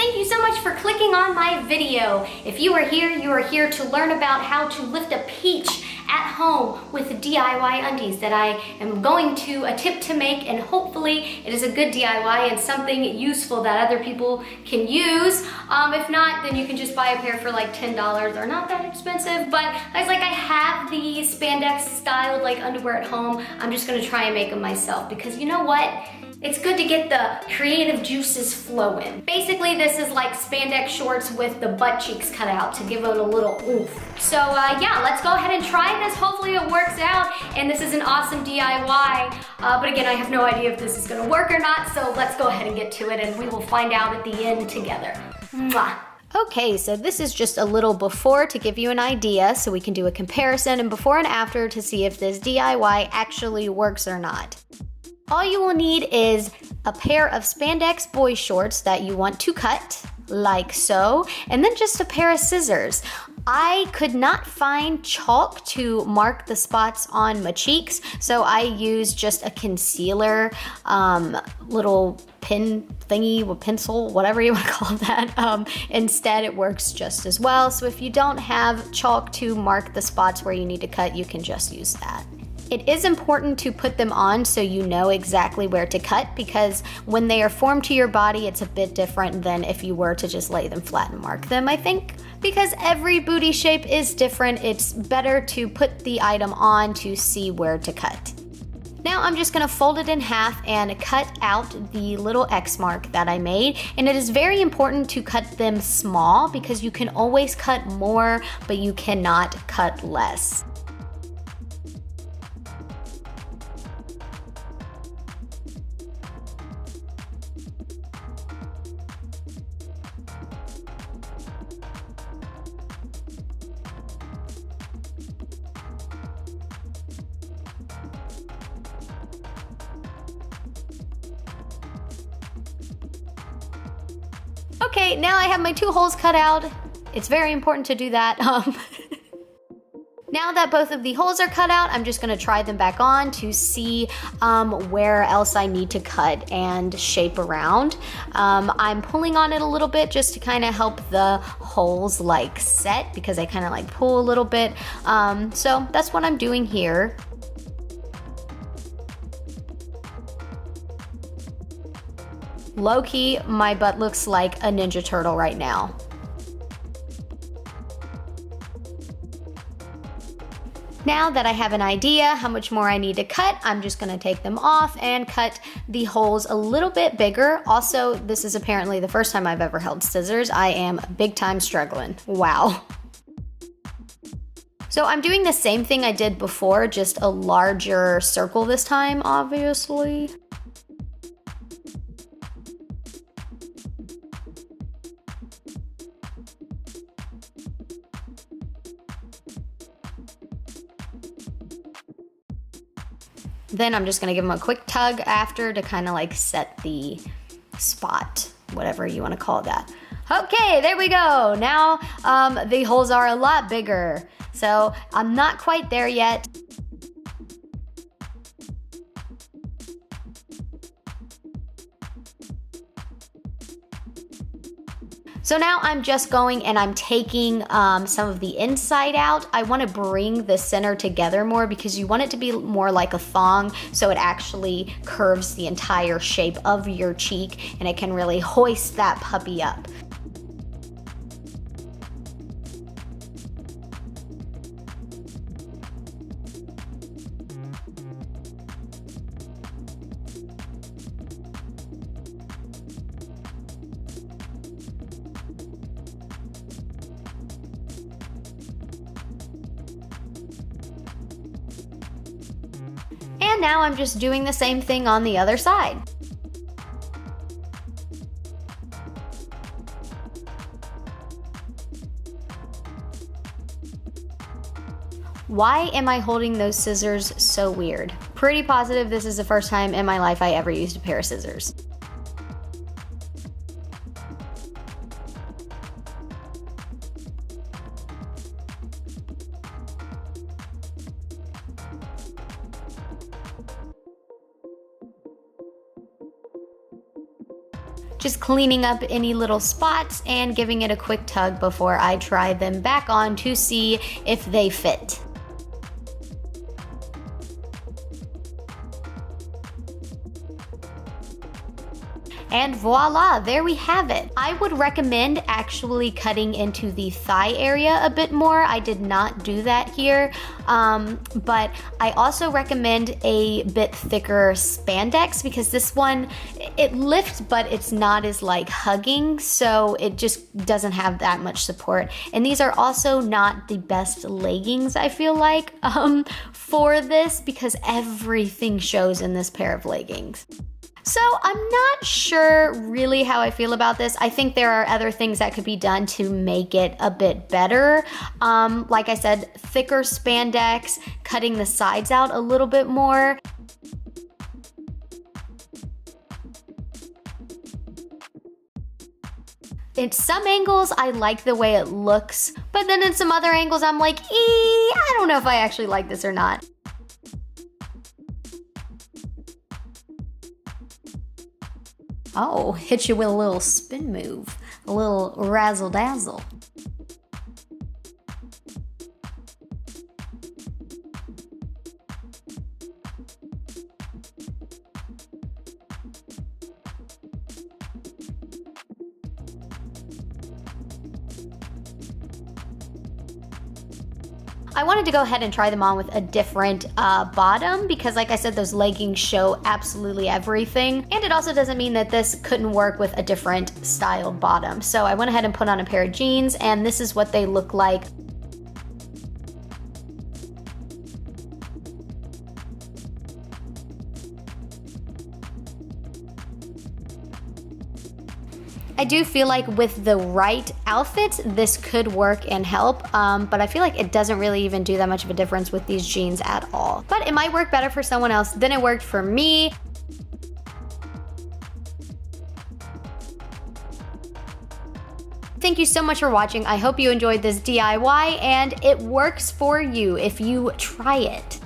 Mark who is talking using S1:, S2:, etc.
S1: thank you so much for clicking on my video. If you are here to learn about how to lift a peach at home with DIY undies that I am going to attempt to make, and hopefully it is a good DIY and something useful that other people can use. If not, then you can just buy a pair for like $10. They're not that expensive, but I was like, I have these spandex styled like underwear at home. I'm just gonna try and make them myself because you know what? It's good to get the creative juices flowing. Basically, this is like spandex shorts with the butt cheeks cut out to give it a little oomph. So yeah, let's go ahead and try this. Hopefully it works out, and this is an awesome DIY. But again, I have no idea if this is gonna work or not, so let's go ahead and get to it, and we will find out at the end together. Mwah. Okay, so this is just a little before to give you an idea so we can do a comparison, and before and after to see if this DIY actually works or not. All you will need is a pair of spandex boy shorts that you want to cut, like so, and then just a pair of scissors. I could not find chalk to mark the spots on my cheeks, so I used just a concealer, little pin thingy with pencil, whatever you want to call that. Instead, it works just as well. So if you don't have chalk to mark the spots where you need to cut, you can just use that. It is important to put them on so you know exactly where to cut, because when they are formed to your body, it's a bit different than if you were to just lay them flat and mark them, I think. Because every booty shape is different, it's better to put the item on to see where to cut. Now I'm just gonna fold it in half and cut out the little X mark that I made. And it is very important to cut them small because you can always cut more, but you cannot cut less. Okay, now I have my 2 holes cut out. It's very important to do that. Now that both of the holes are cut out, I'm just gonna try them back on to see where else I need to cut and shape around. I'm pulling on it a little bit just to kind of help the holes like set, because I kind of like pull a little bit. So that's what I'm doing here. Low-key, my butt looks like a Ninja Turtle right now. Now that I have an idea how much more I need to cut, I'm just gonna take them off and cut the holes a little bit bigger. Also, this is apparently the first time I've ever held scissors. I am big time struggling. Wow. So I'm doing the same thing I did before, just a larger circle this time, obviously. Then I'm just gonna give them a quick tug after to kind of like set the spot, whatever you wanna call that. Okay, there we go. Now the holes are a lot bigger. So I'm not quite there yet. So now I'm just going and I'm taking some of the inside out. I want to bring the center together more because you want it to be more like a thong, so it actually curves the entire shape of your cheek and it can really hoist that puppy up. And now I'm just doing the same thing on the other side. Why am I holding those scissors so weird? Pretty positive this is the first time in my life I ever used a pair of scissors. just cleaning up any little spots and giving it a quick tug before I try them back on to see if they fit. And voila, there we have it. I would recommend actually cutting into the thigh area a bit more. I did not do that here, but I also recommend a bit thicker spandex because this one, it lifts, but it's not as like hugging, so it just doesn't have that much support. And these are also not the best leggings, I feel like, for this because everything shows in this pair of leggings. So I'm not sure really how I feel about this. I think there are other things that could be done to make it a bit better. Like I said, thicker spandex, cutting the sides out a little bit more. In some angles, I like the way it looks, but then in some other angles, I'm like, I don't know if I actually like this or not. Oh, hit you with a little spin move, a little razzle dazzle. I wanted to go ahead and try them on with a different bottom because like I said, those leggings show absolutely everything. And it also doesn't mean that this couldn't work with a different styled bottom. So I went ahead and put on a pair of jeans and this is what they look like. I do feel like with the right outfits, this could work and help, but I feel like it doesn't really even do that much of a difference with these jeans at all. But it might work better for someone else than it worked for me. Thank you so much for watching. I hope you enjoyed this DIY and it works for you if you try it.